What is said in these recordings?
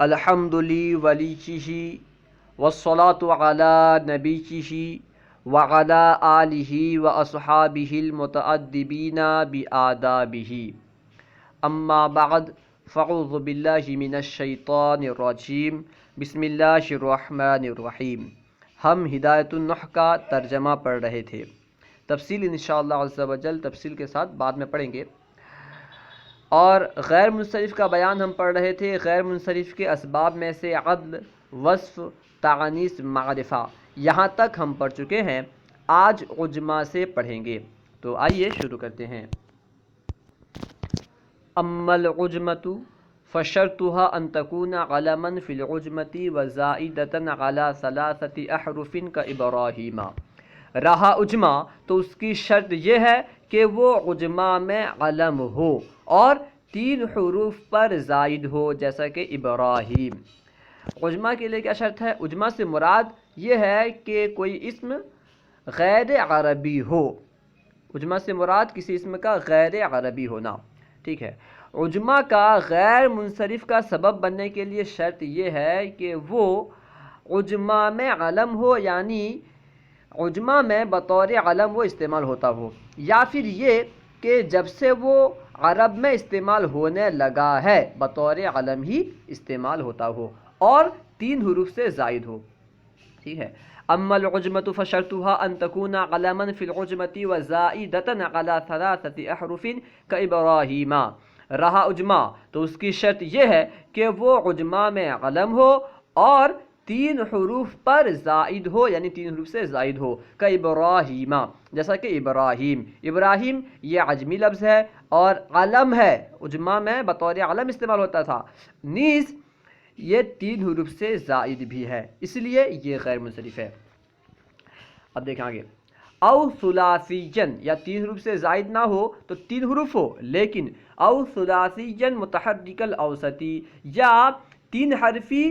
الحمدلی ولیچہ والصلاة علی نبیچہ وعلی آلہ واصحابہ المتأدبین بآدابہ اما بعد فاعوذ باللہ من الشیطان الرجیم بسم اللہ الرحمن الرحیم۔ ہم ہدایت النحو کا ترجمہ پڑھ رہے تھے، تفصیل انشاءاللہ عز و جل تفصیل کے ساتھ بعد میں پڑھیں گے، اور غیر منصرف کا بیان ہم پڑھ رہے تھے۔ غیر منصرف کے اسباب میں سے عدل، وصف، تعنیث، معرفہ، یہاں تک ہم پڑھ چکے ہیں۔ آج عجمہ سے پڑھیں گے، تو آئیے شروع کرتے ہیں۔ اما العجمۃ فشرطها ان تكون علما في العجمة وزائدة على 3 احرف كإبراهيم۔ رہا عجمہ تو اس کی شرط یہ ہے کہ وہ عجمہ میں علم ہو اور 3 حروف پر زائد ہو، جیسا کہ ابراہیم۔ عجمہ کے لیے کیا شرط ہے؟ عجمہ سے مراد یہ ہے کہ کوئی اسم غیر عربی ہو۔ عجمہ سے مراد کسی اسم کا غیر عربی ہونا، ٹھیک ہے۔ عجمہ کا غیر منصرف کا سبب بننے کے لیے شرط یہ ہے کہ وہ عجمہ میں علم ہو، یعنی عجمہ میں بطور علم وہ استعمال ہوتا ہو، یا پھر یہ کہ جب سے وہ عرب میں استعمال ہونے لگا ہے بطور علم ہی استعمال ہوتا ہو اور 3 حروف سے زائد ہو، ٹھیک ہے۔ اما العجمة فشرطها ان تكون علما في العجمة وزائدة على 3 احرف كإبراهيم۔ رہا عجمہ تو اس کی شرط یہ ہے کہ وہ عجمہ میں علم ہو اور 3 حروف پر زائد ہو، یعنی 3 حروف سے زائد ہو، كإبراهيم، جیسا کہ ابراہیم۔ ابراہیم یہ عجمی لفظ ہے اور علم ہے، عجمہ میں بطور علم استعمال ہوتا تھا، نیز یہ 3 حروف سے زائد بھی ہے، اس لیے یہ غیر منصرف ہے۔ اب دیکھیں آگے، او ثلاثیجن، یا 3 حروف سے زائد نہ ہو تو 3 حروف ہو، لیکن او ثلاثیجن متحرک الاوسطی، یا 3 حرفی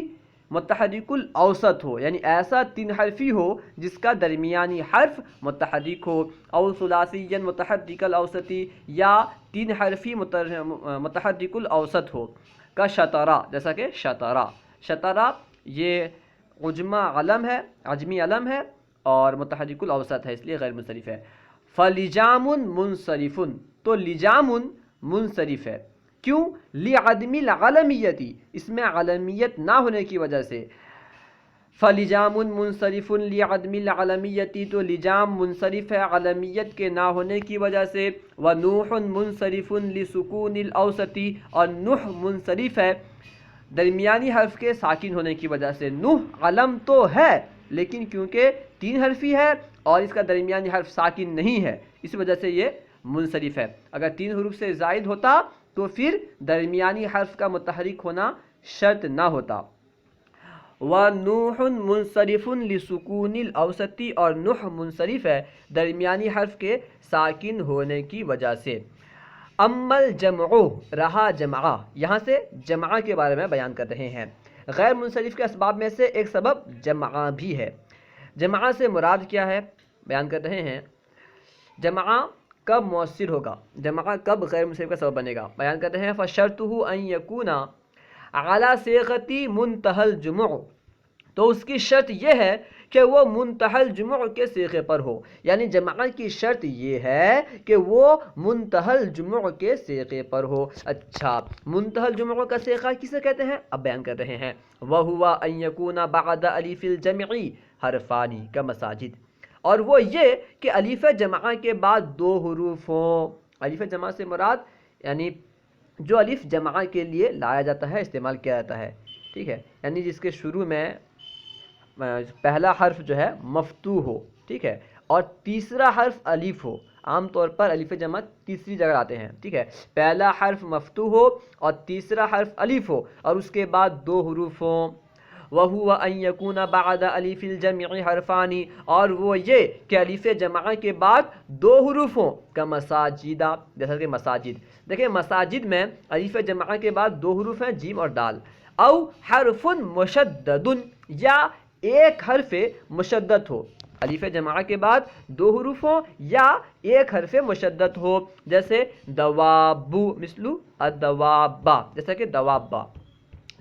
متحرک الاوسط ہو، یعنی ایسا 3 حرفی ہو جس کا درمیانی حرف متحرک ہو۔ او ثلاثیجن متحرک الاوسطی، یا 3 حرفی متحرک الاوسط ہو، کا شطرہ، جیسا کہ شطرہ۔ شطرہ یہ عجمہ علم ہے، عجمی علم ہے اور متحرک الاوسط ہے، اس لیے غیر منصرف ہے۔ فلجام منصرف، تو لجام منصرف ہے، کیوں؟ لعدم العلمیتی، اس میں علمیت نہ ہونے کی وجہ سے۔ فلجام منصرف لعدم العلمیتی، تو لجام منصرف ہے علمیت کے نہ ہونے کی وجہ سے۔ ونوح منصرف لسکون الاوسطی، اور نوح منصرف ہے درمیانی حرف کے ساکن ہونے کی وجہ سے۔ نوح علم تو ہے لیکن کیونکہ 3 حرفی ہے اور اس کا درمیانی حرف ساکن نہیں ہے، اس وجہ سے یہ منصرف ہے۔ اگر 3 حروف سے زائد ہوتا تو پھر درمیانی حرف کا متحرک ہونا شرط نہ ہوتا۔ وَنُوحٌ مُنصَرِفٌ لِسُكُونِ الْأَوْسَطِ، اور نوح منصرف ہے درمیانی حرف کے ساکن ہونے کی وجہ سے۔ اما الجمع، رہا جمعہ، یہاں سے جمعہ کے بارے میں بیان کر رہے ہیں۔ غیر منصرف کے اسباب میں سے ایک سبب جمعہ بھی ہے۔ جمعہ سے مراد کیا ہے بیان کر رہے ہیں۔ جمعہ کب مؤثر ہوگا، جمعہ کب غیر منصرف کا سبب بنے گا، بیان کر رہے ہیں۔ فشرطہ ان یکون علی صیغۃ منتہی الجمع، تو اس کی شرط یہ ہے کہ وہ منتہی الجمع کے صیغے پر ہو، یعنی جمعہ کی شرط یہ ہے کہ وہ منتہی الجمع کے صیغے پر ہو۔ اچھا، منتہی الجمع کا صیغہ کسے کہتے ہیں، اب بیان کر رہے ہیں۔ وَهُوَ أَن يَكُونَ بَعْدَ أَلِفِ الْجَمْعِ حَرْفَانِ كَمَسَاجِدِ، اور وہ یہ کہ الف جمعہ کے بعد 2 حروف ہوں۔ الف جمعہ سے مراد یعنی جو الف جمعہ کے لیے لایا جاتا ہے، استعمال کیا جاتا ہے، ٹھیک ہے، یعنی جس کے شروع میں پہلا حرف جو ہے مفتوح ہو، ٹھیک ہے، اور تیسرا حرف الف ہو۔ عام طور پر الف جمع تیسری جگہ آتے ہیں، ٹھیک ہے، پہلا حرف مفتوح ہو اور تیسرا حرف الف ہو اور اس کے بعد 2 حروف ہوں۔ وَهُوَ أَن يَكُونَ بَعْدَ أَلِفِ الْجَمْعِ حَرْفَانِ، اور وہ یہ کہ الف جمعہ کے بعد 2 حروف ہوں، کَمَسَاجِدَ، جیسا کہ مساجد۔ دیکھیں مساجد میں الف جمعہ کے بعد 2 حروف ہیں، جیم اور دال۔ او حرف مشدد، یا ایک حرف مشدد ہو، الف جمعہ کے بعد 2 حروف ہوں یا ایک حرف مشدد ہو، جیسے دواب، مثل الدواب، جیسا کہ دوابا۔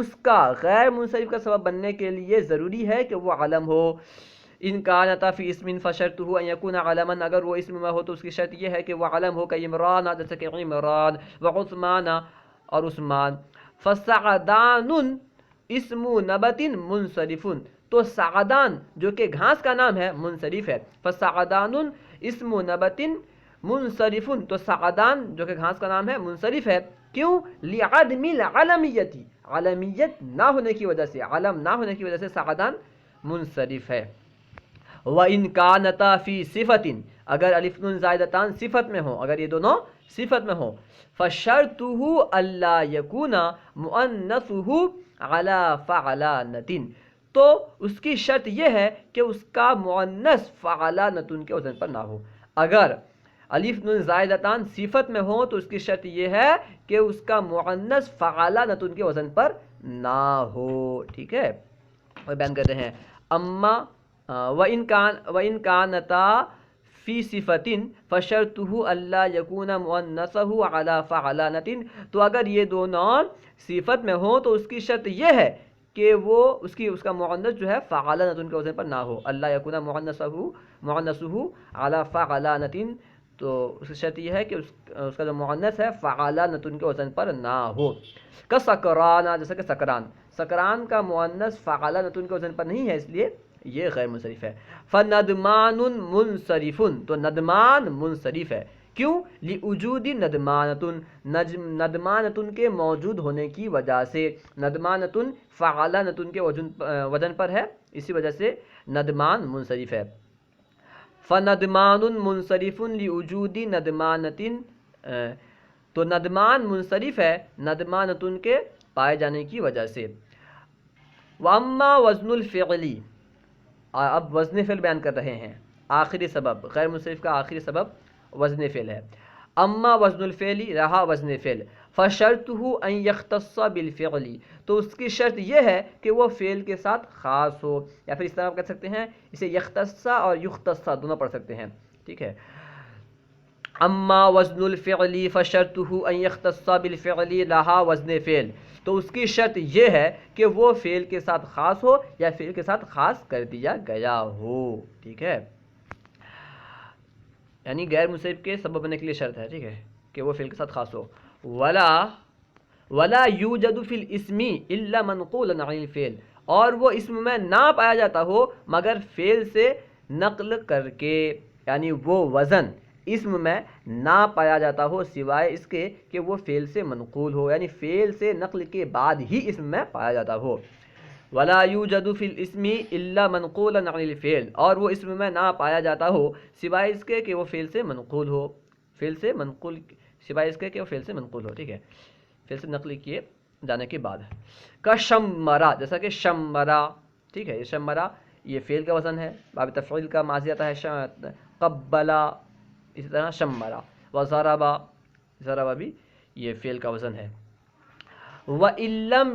اس کا غیر منصرف کا سبب بننے کے لیے ضروری ہے کہ وہ علم ہو. ان کانت فی اسم فشرطہ ان یکون علما، اگر وہ اسم میں ہو تو اس کی شرط یہ ہے کہ وہ علم ہو، کہ عمران جیسے کہ عمران، وعثمان اور عثمان. فسعدان اسم نبت منصرف، تو سعدان جو کہ گھاس کا نام ہے منصرف ہے. فسعدان اسم نبت منصرف، تو سعدان جو کہ گھاس کا نام ہے منصرف ہے. کیوں؟ لعدم العلمیت، علمیت نہ ہونے کی وجہ سے، علم نہ ہونے کی وجہ سے سعدان منصرف ہے. وَإِن كَانَتَا فِي صِفَةٍ، اگر الف نون زائدتان صفت میں ہوں، اگر یہ دونوں صفت میں ہوں، فَشَرْطُهُ أَلَّا يَكُونَ مُؤَنَّثُهُ عَلَى فَعَلَانَةٍ، تو اس کی شرط یہ ہے کہ اس کا مؤنث فعلانۃ کے وزن پر نہ ہو. اگر الف نون زائدتان صفت میں ہوں تو اس کی شرط یہ ہے کہ اس کا مؤنث فعلانۃ کے وزن پر نہ ہو. ٹھیک ہے، وہ بیان کرتے ہیں اما وَإِن كَانَتَا فِي صِفَةٍ فَشَرْطُهُ أَلَّا يَكُونَ مُؤَنَّثَهُ عَلَى فَعَلَانَةٍ، تو اگر یہ دونوں صفت میں ہوں تو اس کی شرط یہ ہے کہ وہ اس کا مؤنث جو ہے فعلانۃ کے وزن پر نہ ہو. اللہ یکون مؤنثہ علی فعلانۃ، تو اس کی شرط یہ ہے کہ اس کا جو مؤنث ہے فعلانۃ کے وزن پر نہ ہو. کسکران، جیسا کہ سکران کا مؤنث فعلانۃ کے وزن پر نہیں ہے، اس لیے یہ غیر منصرف ہے. فندمان منصرف، تو ندمان منصرف ہے. کیوں؟ لوجود ندمانۃ کے موجود ہونے کی وجہ سے. ندمانۃ فعلانۃ کے وزن پر ہے، اسی وجہ سے ندمان منصرف ہے. فندمان منصرف لوجود ندمانۃ، تو ندمان منصرف ہے ندمانۃ کے پائے جانے کی وجہ سے. واما وزن الفعل، اب وزن فعل بیان کر رہے ہیں. آخری سبب، غیر منصرف کا آخری سبب وزن فعل ہے. اما وزن الفعل، رہا وزن فعل، فشرطہ ان یختص بالفعل، تو اس کی شرط یہ ہے کہ وہ فعل کے ساتھ خاص ہو، یا پھر اس طرح آپ کہہ سکتے ہیں اسے یختص اور یختص دونوں پڑھ سکتے ہیں. ٹھیک ہے. اما وزن الفعل فشرطہ ان یختص بالفعل، رہا وزن فعل، تو اس کی شرط یہ ہے کہ وہ فعل کے ساتھ خاص ہو یا فعل کے ساتھ خاص کر دیا گیا ہو. ٹھیک ہے، یعنی غیر منصرف کے سبب بننے کے لیے شرط ہے. ٹھیک ہے، کہ وہ فعل کے ساتھ خاص ہو. ولا یوجد فی الاسم الا منقولا عن الفعل، اور وہ اسم میں نہ پایا جاتا ہو مگر فعل سے نقل کر کے، یعنی وہ وزن اسم میں نہ پایا جاتا ہو سوائے اس کے کہ وہ فعل سے منقول ہو، یعنی فعل سے نقل کے بعد ہی اسم میں پایا جاتا ہو. ولا یوجد فی الاسم الا منقولا عن الفعل، اور وہ اسم میں نہ پایا جاتا ہو سوائے اس کے کہ وہ فعل سے منقول ہو، سوائے اس کے کہ وہ فعل سے منقول ہو. ٹھیک ہے، فعل سے نقل کیے جانے کے بعد. کا شمرا، جیسا کہ شمرا. ٹھیک ہے، یہ شمرا یہ فعل کا وزن ہے، باب تفعیل کا ماضی آتا ہے قبلا، اسی طرح شمرا. ضربا بھی یہ فعل کا وزن ہے. وَإِلَّمْ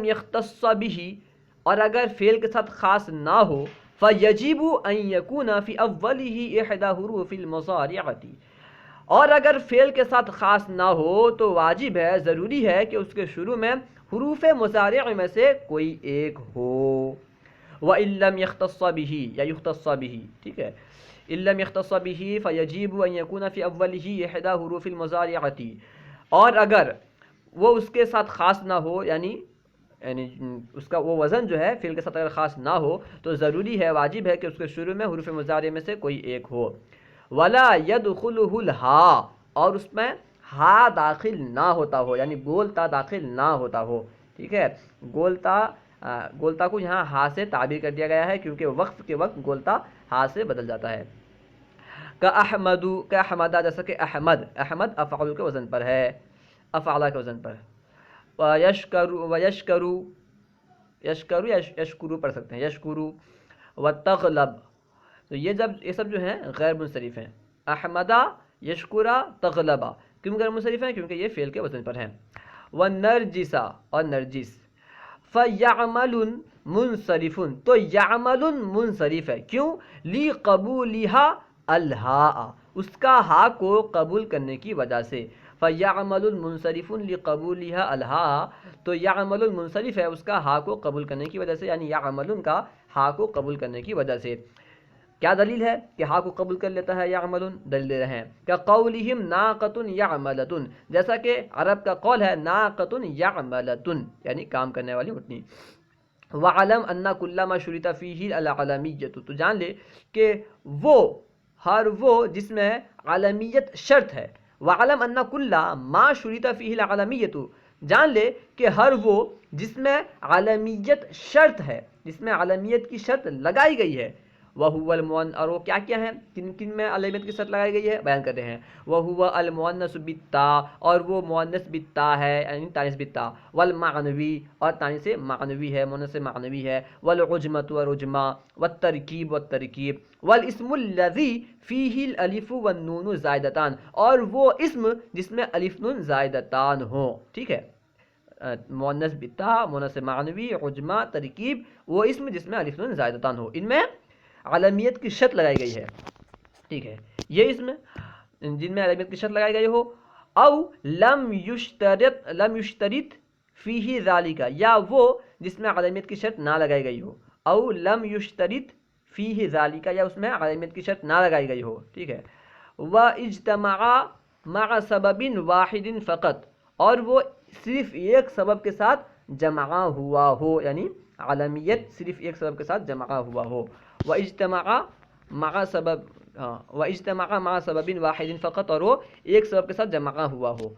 يَخْتَصَّ بِهِ، اور اگر فعل کے ساتھ خاص نہ ہو، فَيَجِبُ أَن يَكُونَ فِي أَوَّلِهِ إِحْدَى حُرُوفِ الْمُضَارِعَةِ، اور اگر فعل کے ساتھ خاص نہ ہو تو واجب ہے، ضروری ہے کہ اس کے شروع میں حروف مضارع میں سے کوئی ایک ہو. وَإِن لَّمْ يَخْتَصَّ بِهِ، یا يُخْتَصَّ بِهِ. ٹھیک ہے، إِن لَّمْ يَخْتَصَّ بِهِ فَيَجِبُ أَن يَكُونَ فِي أَوَّلِهِ إِحْدَى حُرُوفِ الْمُضَارِعَةِ، اور اگر وہ اس کے ساتھ خاص نہ ہو، یعنی اس کا وہ وزن جو ہے فعل کے ساتھ اگر خاص نہ ہو تو ضروری ہے، واجب ہے کہ اس کے شروع میں حروف مضارع میں سے کوئی ایک ہو. ولا يدخله الہا، اور اس میں ہا داخل نہ ہوتا ہو، یعنی گولتا داخل نہ ہوتا ہو. ٹھیک ہے، گولتا کو یہاں ہا سے تعبیر کر دیا گیا ہے کیونکہ وقف کے وقت گولتا ہا سے بدل جاتا ہے. کا احمد، جیسا کہ احمد افعل کے وزن پر ہے، افعلا کے وزن پر. یشکرو پڑھ سکتے ہیں، یشکرو. وتغلب، تو یہ سب جو ہیں غیر منصرف ہیں. احمدہ، یشکرا، تغلبا، کیوں غیر منصرف ہیں؟ کیونکہ یہ فعل کے وزن پر ہیں. ونرجسا، اور نرجس. فیعمل منصرف، تو یعمل منصرف ہے. کیوں؟ لقبولہا الہاء، اس کا ہا کو قبول کرنے کی وجہ سے. فَيَعْمَلُ الْمُنْصَرِفُ لِقَبُولِهَا الْهَا، تو یعمل المنصرف ہے اس کا ہا کو قبول کرنے کی وجہ سے، یعنی یعمل کا ہا کو قبول کرنے کی وجہ سے۔ کیا دلیل ہے کہ ہا کو قبول کر لیتا ہے یعمل؟ دلیل دے رہے ہیں کہ قولہم ناقۃ یعملۃ، جیسا کہ عرب کا قول ہے ناقۃ یعملۃ، یعنی کام کرنے والی اونٹنی۔ وَعَلَمْ أَنَّ كُلَّ مَا شُرِطَ فِيهِ الْعَلَمِيَّةُ، تو جان لے کہ وہ ہر وہ جس میں عالمیت شرط ہے۔ وَعَلَمْ أَنَّ كُلَّ مَا شُرِطَ فِيهِ الْعَلَمِيَّةُ، جان لے کہ ہر وہ جس میں عالمیت شرط ہے، جس میں عالمیت کی شرط لگائی گئی ہے۔ وَهُوَ الْمُؤَنَّثُ، اور وہ کیا کیا ہیں، کن کن میں عالمیت کی شرط لگائی گئی ہے بیان کر رہے ہیں۔ وَهُوَ الْمُؤَنَّثُ بِالتَّاء، اور وہ مؤنث بالتاء ہے، یعنی تانیث بالتاء۔ والمعنوی، اور تانیث معنوی ہے، مؤنث معنوی ہے۔ والعجمۃ، اور عجمہ۔ والترکیب، والترکیب۔ والاسم الذی فیہ الالف والنون زائدتان، اور وہ اسم جس میں الف نون زائدتان ہو، ٹھیک ہے، مؤنث بالتاء، مؤنث معنوی، عجمہ، ترکیب، وہ اسم جس میں الف نون زائدتان ہو، ان میں عالمیت کی شرط لگائی گئی ہے، ٹھیک ہے، یہ اسم جن میں عالمیت کی شرط لگائی گئی ہو۔ او لم یشترط فیہ ذالک، یا وہ جس میں عالمیت کی شرط نہ لگائی گئی ہو۔ او لم یشترط فیہ ذالک، یا اس میں عالمیت کی شرط نہ لگائی گئی ہو، ٹھیک ہے۔ واجتمعا مع سبب واحد فقط، اور وہ صرف ایک سبب کے ساتھ جمع ہوا ہو، یعنی عالمیت صرف ایک سبب کے ساتھ جمع ہوا ہو۔ واجتمعا مع سبب، واجتمعا مع سبب واحد فقط، اور وہ ایک سبب کے ساتھ جمع ہوا ہو۔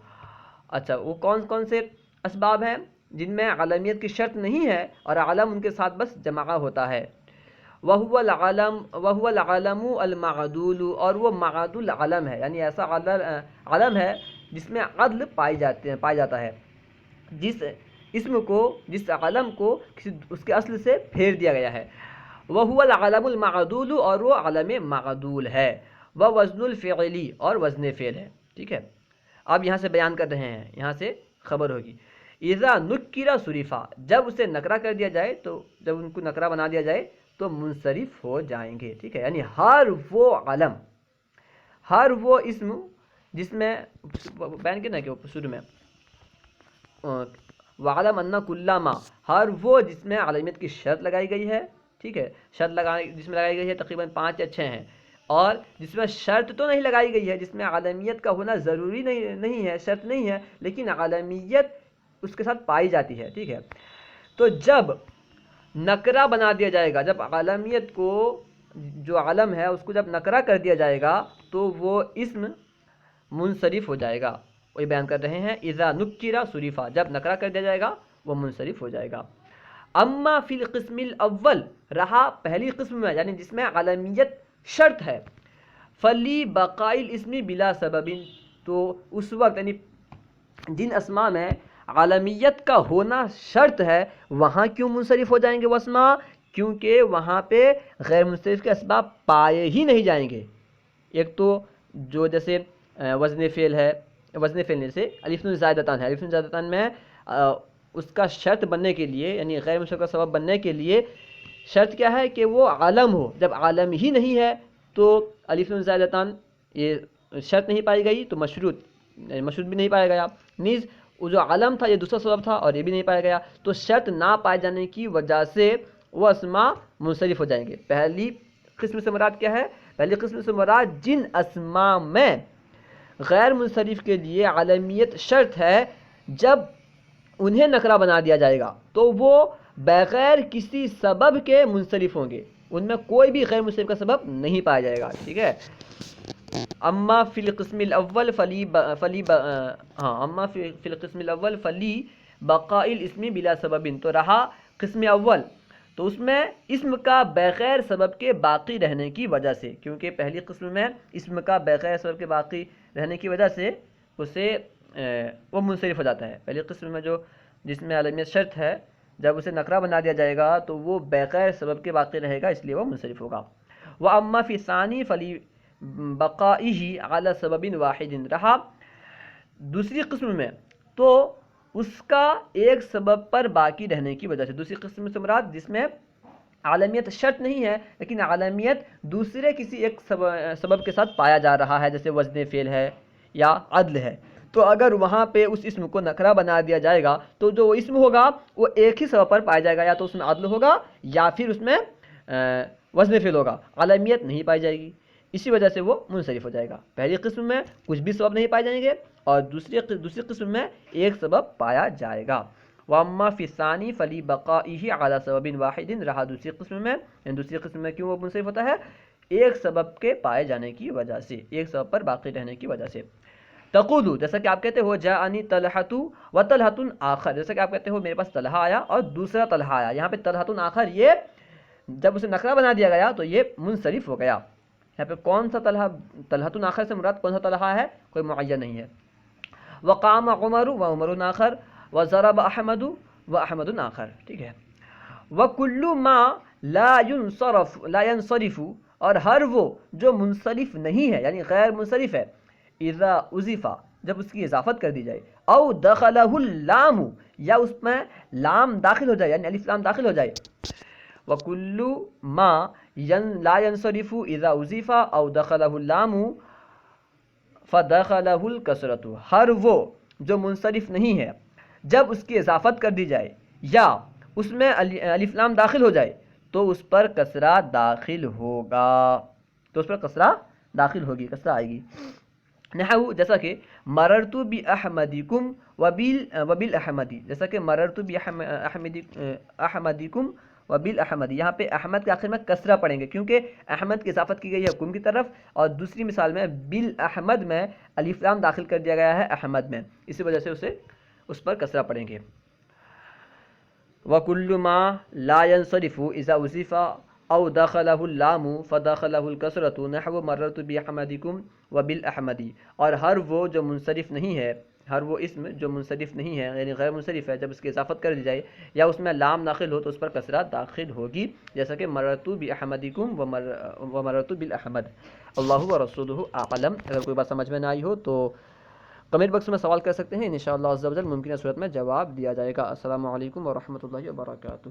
اچھا، وہ کون کون سے اسباب ہیں جن میں عالمیت کی شرط نہیں ہے اور عالم ان کے ساتھ بس جمع ہوتا ہے؟ وَهُوَ الْعَلَمُ الْمَعْدُولُ، اور وہ معدول علم ہے، یعنی ایسا علم ہے جس میں عدل پایا جاتا ہے، جس اسم کو، جس علم کو اس کے اصل سے پھیر دیا گیا ہے۔ وَهُوَ الْعَلَمُ الْمَعْدُولُ، اور وہ علم معدول ہے۔ وَوَزْنُ الْفِعْلِ، اور وزن فعل ہے، ٹھیک ہے۔ اب یہاں سے بیان کر رہے ہیں، یہاں سے خبر ہوگی۔ اذا نکر صرفا، جب اسے نکرہ کر دیا جائے، تو جب ان کو نکرہ بنا دیا جائے تو منصرف ہو جائیں گے، ٹھیک ہے، یعنی ہر وہ علم، ہر وہ اسم جس میں بیان کیا نا کہ شروع میں وَعَلَمْ أَنَّ كُلَّ مَا، ہر وہ جس میں عالمیت کی شرط لگائی گئی ہے، ٹھیک ہے، شرط جس میں لگائی گئی ہے تقریباً 5 یا 6 ہیں، اور جس میں شرط تو نہیں لگائی گئی ہے، جس میں عالمیت کا ہونا ضروری نہیں ہے، شرط نہیں ہے، لیکن عالمیت اس کے ساتھ پائی جاتی ہے، ٹھیک ہے۔ تو جب نکرہ بنا دیا جائے گا، جب عالمیت کو، جو عالم ہے اس کو جب نکرہ کر دیا جائے گا تو وہ اسم منصرف ہو جائے گا۔ وہی بیان کر رہے ہیں اذا نکر صرفا، جب نکرہ کر دیا جائے گا وہ منصرف ہو جائے گا۔ اما فی القسم الاول، رہا پہلی قسم میں، یعنی جس میں عالمیت شرط ہے، فلی بقاء الاسم بلا سبب، تو اس وقت یعنی جن اسماء میں عالمیت کا ہونا شرط ہے وہاں کیوں منصرف ہو جائیں گے وہ اسماء؟ کیونکہ وہاں پہ غیر منصرف کے اسباب پائے ہی نہیں جائیں گے۔ ایک تو جو جیسے وزن فعل ہے، وزن فعل سے الف نون زائدتان ہے، الف نون زائدتان میں اس کا شرط بننے کے لیے، یعنی غیر منصرف کا سبب بننے کے لیے شرط کیا ہے کہ وہ عالم ہو۔ جب عالم ہی نہیں ہے تو الف نون زائدتان یہ شرط نہیں پائی گئی، تو مشروط بھی نہیں پایا گیا، نیز وہ جو عالم تھا یہ دوسرا سبب تھا اور یہ بھی نہیں پایا گیا، تو شرط نہ پائے جانے کی وجہ سے وہ اسماء منصرف ہو جائیں گے۔ پہلی قسم سے مراد کیا ہے؟ پہلی قسم سے مراد جن اسماء میں غیر منصرف کے لیے عالمیت شرط ہے، جب انہیں نکرہ بنا دیا جائے گا تو وہ بغیر کسی سبب کے منصرف ہوں گے، ان میں کوئی بھی غیر منصرف کا سبب نہیں پایا جائے گا، ٹھیک ہے۔ اما فی القسم الاول فلی بقاء الاسم بلا سبب، تو رہا قسم اول، تو اس میں اسم کا بغیر سبب کے باقی رہنے کی وجہ سے، کیونکہ پہلی قسم میں اسم کا بغیر سبب کے باقی رہنے کی وجہ سے اسے وہ منصرف ہو جاتا ہے۔ پہلی قسم میں جو جس میں عالمیت شرط ہے، جب اسے نکرہ بنا دیا جائے گا تو وہ بغیر سبب کے باقی رہے گا، اس لیے وہ منصرف ہوگا۔ وَأَمَّا فِي ثَانِي فَلِي بقائه علی سبب واحد، رہا دوسری قسم میں تو اس کا ایک سبب پر باقی رہنے کی وجہ سے، دوسری قسم سے مراد جس میں عالمیت شرط نہیں ہے لیکن عالمیت دوسرے کسی ایک سبب کے ساتھ پایا جا رہا ہے، جیسے وزن فعل ہے یا عدل ہے، تو اگر وہاں پہ اس اسم کو نکرہ بنا دیا جائے گا تو جو وہ اسم ہوگا وہ ایک ہی سبب پر پایا جائے گا، یا تو اس میں عدل ہوگا یا پھر اس میں وزن فعل ہوگا، علمیت نہیں پائی جائے گی، اسی وجہ سے وہ منصرف ہو جائے گا۔ پہلی قسم میں کچھ بھی سبب نہیں پائے جائیں گے اور دوسری قسم میں ایک سبب پایا جائے گا۔ واما فی الثانی فلی بقائہ علی سبب واحد، رہا دوسری قسم میں کیوں وہ منصرف ہوتا ہے؟ ایک سبب کے پائے جانے کی وجہ سے، ایک سبب پر باقی رہنے کی وجہ سے۔ تقولو، جیسا کہ آپ کہتے ہو جاءنی طلحۃ و طلحۃ آخر، جیسا کہ آپ کہتے ہو میرے پاس طلحہ آیا اور دوسرا طلحہ آیا، یہاں پہ طلحۃ آخر یہ جب اسے نکرہ بنا دیا گیا تو یہ منصرف ہو گیا۔ یہاں پہ کون سا طلحۃ آخر سے مراد کون سا طلحہ ہے؟ کوئی معین نہیں ہے۔ وقام عمر و عمر آخر وضرب احمد و احمد آخر، ٹھیک ہے۔ وکل ما لا ينصرف، اور ہر وہ جو منصرف نہیں ہے یعنی غیر منصرف ہے، اذا اضیفا، جب اس کی اضافت کر دی جائے، او دخلہ اللام، یا اس میں لام داخل ہو جائے یعنی الف لام داخل ہو جائے۔ وکل ما لا ينصرف اذا اضیفا او دخلہ اللام فدخلہ الکسرۃ، ہر وہ جو منصرف نہیں ہے جب اس کی اضافت کر دی جائے یا اس میں الف لام داخل ہو جائے تو اس پر کسرہ داخل ہوگا، کسرہ آئے گی۔ نحو، جیسا کہ مررت باحمدکم وبالاحمدی، جیسا کہ مررت باحمدکم وبالاحمدی، یہاں پہ احمد کے آخر میں کسرہ پڑھیں گے کیونکہ احمد کی اضافت کی گئی ہے کم کی طرف، اور دوسری مثال میں بالاحمد میں الف لام داخل کر دیا گیا ہے احمد میں، اسی وجہ سے اس پر کسرہ پڑھیں گے۔ وَكُلُّ مَا لَا يَنصَرِفُ إِذَا أُضِيفَ أَوْ دَخَلَهُ اللَّامُ فَدَخَلَهُ الْكَسْرَةُ نَحْوُ مَرَرْتُ بِأَحْمَدِكُمْ وَبِالْأَحْمَدِ، اور ہر وہ جو منصرف نہیں ہے، ہر وہ اسم جو منصرف نہیں ہے یعنی غیر منصرف ہے، جب اس کی اضافت کر دی جائے یا اس میں لام داخل ہو تو اس پر کسرہ داخل ہوگی، جیسا کہ مررت بأحمدکم ومررت بالأحمد۔ اللہ ورسولہ اعلم۔ اگر کوئی بات سمجھ میں نہ آئی ہو تو کمنٹ باکس میں سوال کر سکتے ہیں، انشاءاللہ عز و جل ممکنہ صورت میں جواب دیا جائے گا۔ السلام علیکم ورحمۃ اللہ وبرکاتہ۔